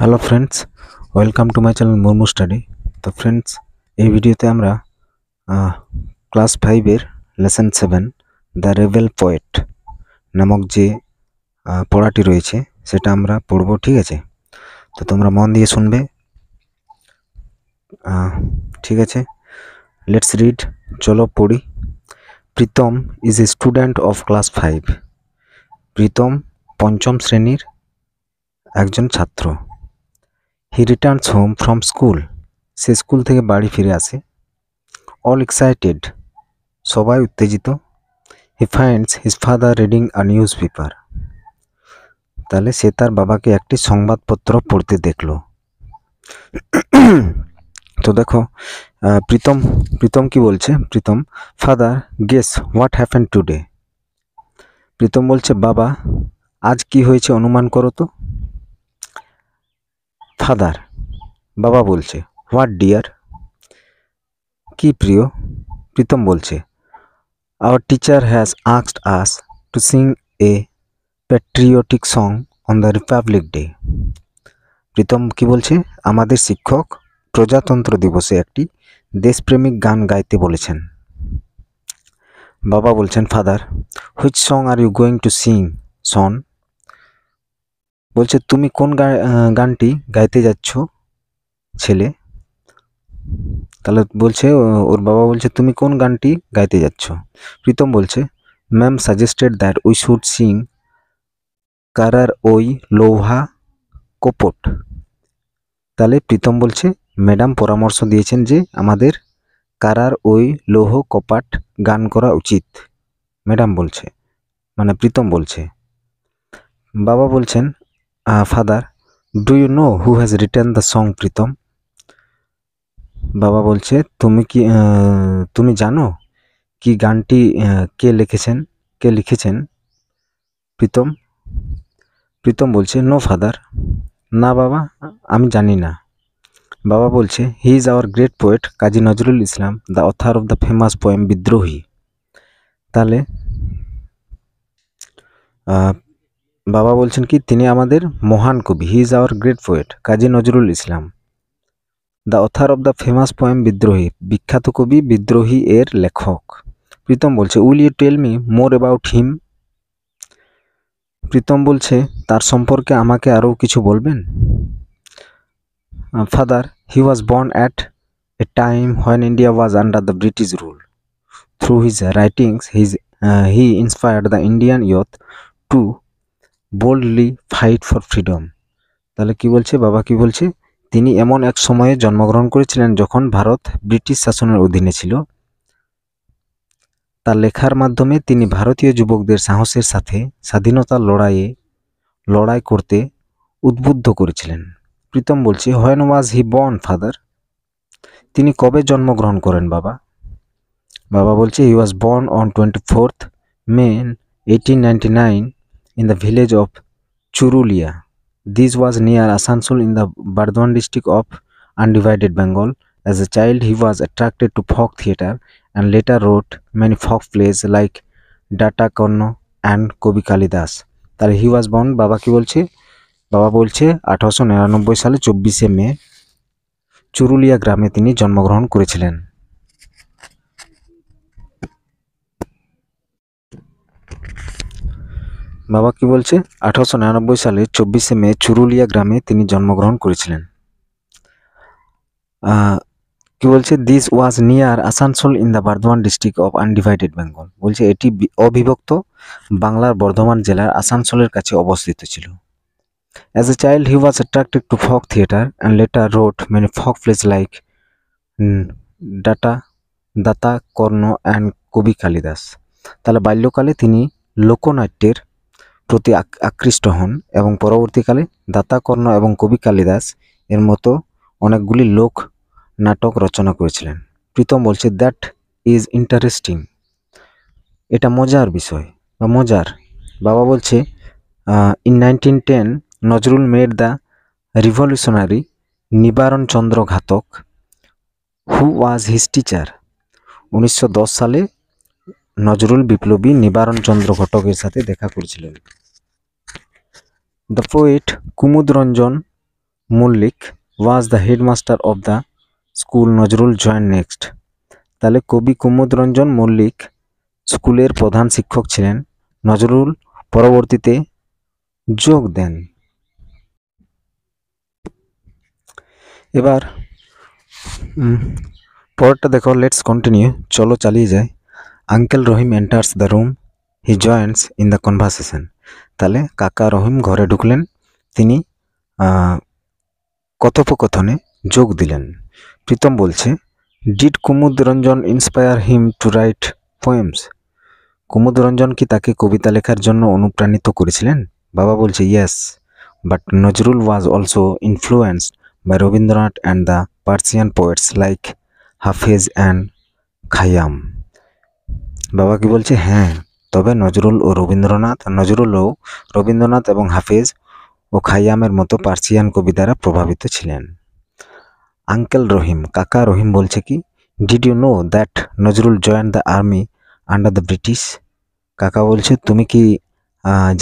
Hello friends, welcome to my channel Murmu study. তো friends, এই ভিডিওতে আমরা ক্লাস 5-এর লেসন 7 দ্য রেবেল পোয়েট নামক যে পড়াটি রয়েছে সেটা আমরা পড়ব। ঠিক আছে, তো তোমরা মন দিয়ে শুনবে। ঠিক আছে, লেটস রিড। চলো পড়ি। Pritam is a student of class 5। Pritam পঞ্চম শ্রেণীর একজন ছাত্র। He returns home from school. সে স্কুল থেকে বাড়ি ফিরে আসে। অল এক্সাইটেড, সবাই উত্তেজিত। He finds his father reading a newspaper. তাহলে সে তার বাবাকে একটি সংবাদপত্র পড়তে দেখলো। তো দেখো, প্রীতম কি বলছে? Pritam, father guess what happened today. Pritam বলছে, বাবা আজ কি হয়েছে অনুমান করো তো। ফাদার, বাবা বলছে, হোয়াট ডিয়ার, কি প্রিয়। প্রীতম বলছে, our teacher has asked us to sing a patriotic song on the Republic Day. Pritam কি বলছে? আমাদের শিক্ষক প্রজাতন্ত্র দিবসে একটি দেশপ্রেমিক গান গাইতে বলেছেন। বাবা বলছেন, father which song are you going to sing son. বলছে, তুমি কোন গানটি গাইতে যাচ্ছ ছেলে। তাহলে বলছে, ওর বাবা বলছে, তুমি কোন গানটি গাইতে যাচ্ছ। প্রীতম বলছে, ma'am suggested that we should Singh কারার ওই লৌহা কপট। তাহলে প্রীতম বলছে, ম্যাডাম পরামর্শ দিয়েছেন যে আমাদের কারার ওই লৌহ কপাট গান করা উচিত। ম্যাডাম বলছে, মানে প্রীতম বলছে। বাবা বলছেন, father do you know who has written the song Pritam. বাবা বলছে, তুমি জানো কি গানটি কে লিখেছেন। প্রীতম বলছে, নো ফাদার, না বাবা, আমি জানি না। বাবা বলছে, he is our great poet Kazi Nazrul Islam, the author of the famous poem Bidrohi. তাহলে বাবা বলছেন কি, তিনি আমাদের মহান কবি। He is our great poet Kazi Nazrul Islam, the author of the famous poem Bidrohi, বিখ্যাত কবি বিদ্রোহী এর লেখক। প্রীতম বলছে, will you tell me more about him. Pritam বলছে, তার সম্পর্কে আমাকে আরও কিছু বলবেন। Father he was born at A time when India was under the British rule. Through his writings he inspired the Indian youth to boldly fight for freedom. তাহলে কি বলছে, বাবা কি বলছে, তিনি এমন এক সময়ে জন্মগ্রহণ করেছিলেন যখন ভারত ব্রিটিশ শাসনের অধীনে ছিল। তার লেখার মাধ্যমে তিনি ভারতীয় যুবকদের সাহসের সাথে স্বাধীনতার লড়াই করতে উদ্বুদ্ধ করেছিলেন। প্রীতম বলছে, when was he born father. তিনি কবে জন্মগ্রহণ করেন বাবা। বাবা বলছে, he was born on 24th May 1899 in the village of Churulia. This was near Asansol in the Bardwan district of undivided Bengal. As a child, he was attracted to folk theatre and later wrote many folk plays like Data Karno and Kobi Kalidas. তাহলে হি was born, বাবা কি বলছে? বাবা বলছে 1899 সালে 24শে মে চুরুলিয়া গ্রামে তিনি জন্মগ্রহণ করেছিলেন। বাবা কি বলছে? 1899 সালে 24শে মে চুরুলিয়া গ্রামে তিনি জন্মগ্রহণ করেছিলেন। কি বলছে? This was near Asansol in the Bardhaman district of undivided Bengal. বলছে এটি অবিভক্ত বাংলার বর্ধমান জেলার আসানসোলের কাছে অবস্থিত ছিল। As a child he was attracted to folk theatre and later wrote many folk plays like Data Karna and Kabi Kalidas. তাহলে বাল্যকালে তিনি লোকনাট্যের প্রতি আকৃষ্ট হন এবং পরবর্তীকালে দাতাকর্ণ এবং কবি কালিদাস এর মতো অনেকগুলি লোক নাটক রচনা করেছিলেন। প্রীতম বলছে, দ্যাট ইজ ইন্টারেস্টিং, এটা মজার বিষয় বা মজার। বাবা বলছে, in 1910 Nazrul made the revolutionary নিবারণ চন্দ্র ঘাতক হু ওয়াজ হিজ টিচার। 1910 সালে নজরুল বিপ্লবী নিবারণ চন্দ্র ঘটকের সাথে দেখা করেছিলেন। The poet Kumud Ranjan Mallick was the headmaster of the school Nazrul join next. তাহলে কবি কুমুদ রঞ্জন মল্লিক স্কুলের প্রধান শিক্ষক ছিলেন, নজরুল পরবর্তীতে যোগ দেন। এবার পরেরটা দেখো, লেটস কন্টিনিউ, চলো চালিয়ে যাই। Uncle Rahim enters the room, he Joints in the conversation. তাহলে কাকা রহিম ঘরে ঢুকলেন, তিনি কথোপকথনে যোগ দিলেন। প্রীতম বলছে, did Kumud Ranjan inspire him to write poems? Kumud Ranjan কি তাকে কবিতা লেখার জন্য অনুপ্রাণিত করেছিলেন? বাবা বলছে, yes, but Nazrul was also influenced by Rabindranath and the Persian poets like Hafez and Khayyam. বাবা কি বলছে, হ্যাঁ, তবে রবীন্দ্রনাথ এবং হাফেজ ও খাইয়ামের মতো পার্সিয়ান কবি দ্বারা প্রভাবিত ছিলেন। আঙ্কেল রহিম, কাকা রহিম বলছে কি, did you know that Nazrul join the army under the British? কাকা বলছে, তুমি কি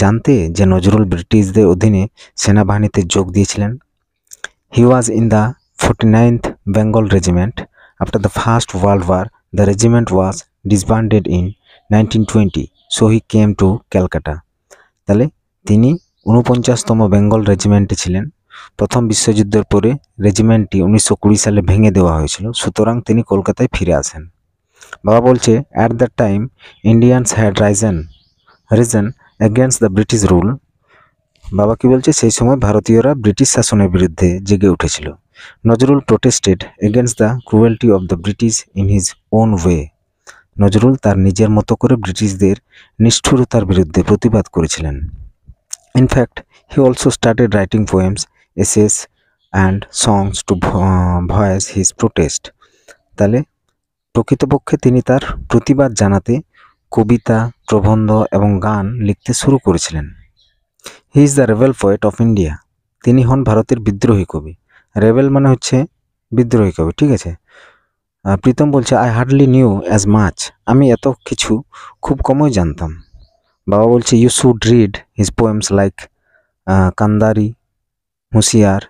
জানতে যে নজরুল ব্রিটিশদের অধীনে সেনাবাহিনীতে যোগ দিয়েছিলেন? He was in the 49th Bengal regiment. After the first world war the regiment was disbanded in 1920, so he came to Calcutta. তাহলে তিনি 49তম বেঙ্গল রেজিমেন্টে ছিলেন। প্রথম বিশ্বযুদ্ধের পরে রেজিমেন্টটি 1920 সালে ভেঙে দেওয়া হয়েছিল, সুতরাং তিনি কলকাতায় ফিরে আসেন। বাবা বলছে, at that time Indians had reason against the British rule. বাবা কি বলছে, সেই সময় ভারতীয়রা ব্রিটিশ শাসনের বিরুদ্ধে জেগে উঠেছিল। Nazrul protested against the cruelty of the British in his own way. Nazrul তার নিজের মতো করে ব্রিটিশদের নিষ্ঠুরতার বিরুদ্ধে প্রতিবাদ করেছিলেন। In fact he also started writing poems, essays and songs to voice his protest. তাহলে প্রকৃতপক্ষে তিনি তার প্রতিবাদ জানাতে কবিতা, প্রবন্ধ এবং গান লিখতে শুরু করেছিলেন। He is the rebel poet of India. তিনি হন ভারতের বিদ্রোহী কবি। রেবেল মানে হচ্ছে বিদ্রোহী কবি, ঠিক আছে। প্রীতম বলছে, I hardly knew as much. আমি এত কিছু খুব কমই জানতাম। বাবা বলছে, you should read his poems like Kandari, Hushiyar,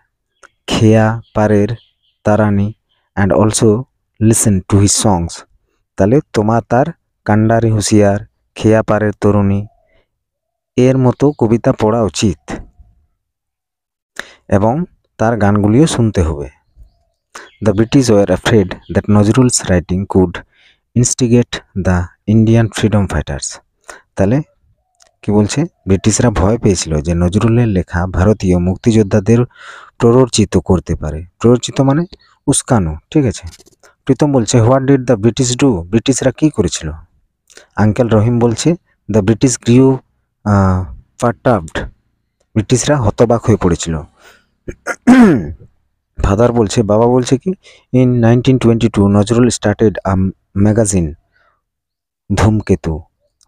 Kheya Parer Tarani and also listen to his songs. তাহলে তোমার তার কান্ডারি হুঁশিয়ার, খেয়া পারের তরুণী এর মতো কবিতা পড়া উচিত এবং তার গানগুলিও শুনতে হবে। The British war afraid that Nazrul's writing could instigate the Indian freedom fighters. তাহলে কি বলছে, ব্রিটিশরা ভয় পেয়েছিল যে নজরুলের লেখা ভারতীয় মুক্তিযোদ্ধাদের প্ররোচিত করতে পারে। প্ররোচিত মানে উস্কানো, ঠিক আছে। প্রীতম বলছে, what did the British do? ব্রিটিশরা কি করেছিল? আঙ্কেল রহিম বলছে, দ্য ব্রিটিশ গ্রিউ পারটার্বড। ব্রিটিশরা হতবাক হয়ে পড়েছিল। ফাদার বলছে, বাবা বলছে কি, in 1922 Nazrul started a magazine ধূমকেতু,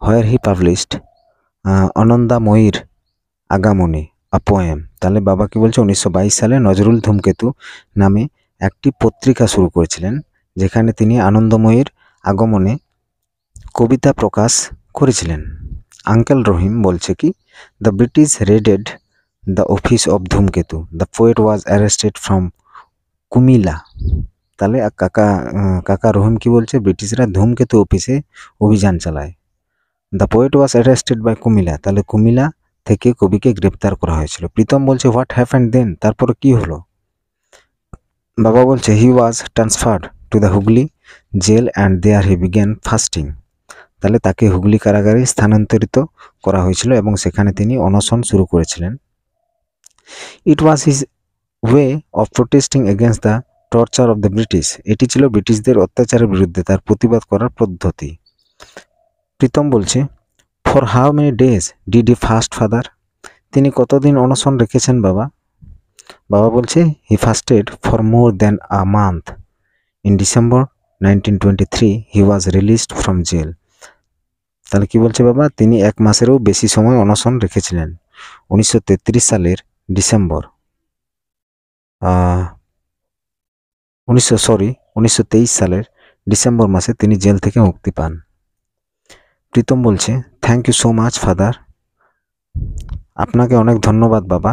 হোয়ার হি পাবলিশড আনন্দাময়ীর আগামনী আ পোয়েম। তাহলে বাবা কি বলছে, 1922 সালে নজরুল ধূমকেতু নামে একটি পত্রিকা শুরু করেছিলেন, যেখানে তিনি আনন্দময়ীর আগমনে কবিতা প্রকাশ করেছিলেন। আঙ্কেল রহিম বলছে কি, the British raided the office of Dhumketu, the poet was arrested from Comilla. তাহলে কাকা রহিম কি বলছে, ব্রিটিশরা ধূমকেতু অফিসে অভিযান চালায়। The poet was arrested by Comilla, তাহলে কুমিল্লা থেকে কবিকে গ্রেপ্তার করা হয়েছিল। প্রীতম বলছে, হোয়াট হ্যাপেন্ড দেন? তারপরে কি হলো? বাবা বলছে, he was transferred to the Hooghly jail and there he began fasting. তাহলে তাকে হুগলি কারাগারে স্থানান্তরিত করা হয়েছিল এবং সেখানে তিনি অনশন শুরু করেছিলেন। It was his way of protesting against the torture of the British. এটি ছিল ব্রিটিশদের অত্যাচারের বিরুদ্ধে তার প্রতিবাদ করার পদ্ধতি। প্রীতম বলছে, for how many days did he fast father? তিনি কতদিন অনশন রেখেছেন বাবা? বাবা বলছে, he fasted for more than a month. In December 1923 he was released from jail. তাহলে কি বলছে বাবা, তিনি 1 মাসেরও বেশি সময় অনশন রেখেছিলেন। 1933 সালের ডিসেম্বর 1923 সালের ডিসেম্বর মাসে তিনি জেল থেকে মুক্তি পান। প্রীতম বলছে, thank you so much father. আপনাকে অনেক ধন্যবাদ বাবা।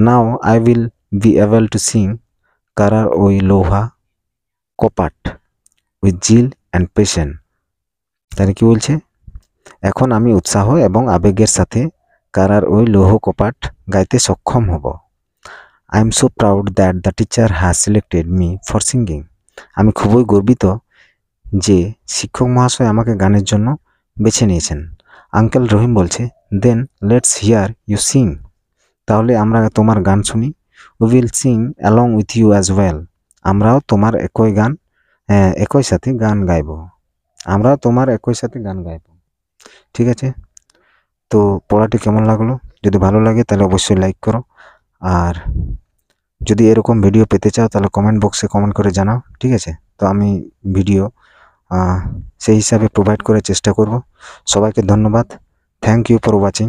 Now I will be able to sing কারার ওই লোহা কপাট with zeal and passion। তাহলে কি বলছে, এখন আমি উৎসাহ এবং আবেগের সাথে কারার ওই লৌহ কপাট গাইতে সক্ষম হব। I am so proud that the teacher has selected me for singing. আমি খুবই গর্বিত যে শিক্ষক মহাশয় আমাকে গানের জন্য বেছে নিয়েছেন। আঙ্কেল রহিম বলছে, then let's hear you sing. তাহলে আমরা তোমার গান শুনি। We will sing along with you as well. আমরাও তোমার একই সাথে গান গাইব। আমরাও তোমার একই সাথে গান গাইব। ঠিক আছে, তো পড়াটি কেমন লাগলো? যদি ভালো লাগে তাহলে অবশ্যই লাইক করো, আর যদি এরকম ভিডিও পেতে চাও তাহলে কমেন্ট বক্সে কমেন্ট করে জানাও। ঠিক আছে, তো আমি ভিডিও সেই হিসাবে প্রোভাইড করার চেষ্টা করব। সবাইকে ধন্যবাদ। Thank you for watching.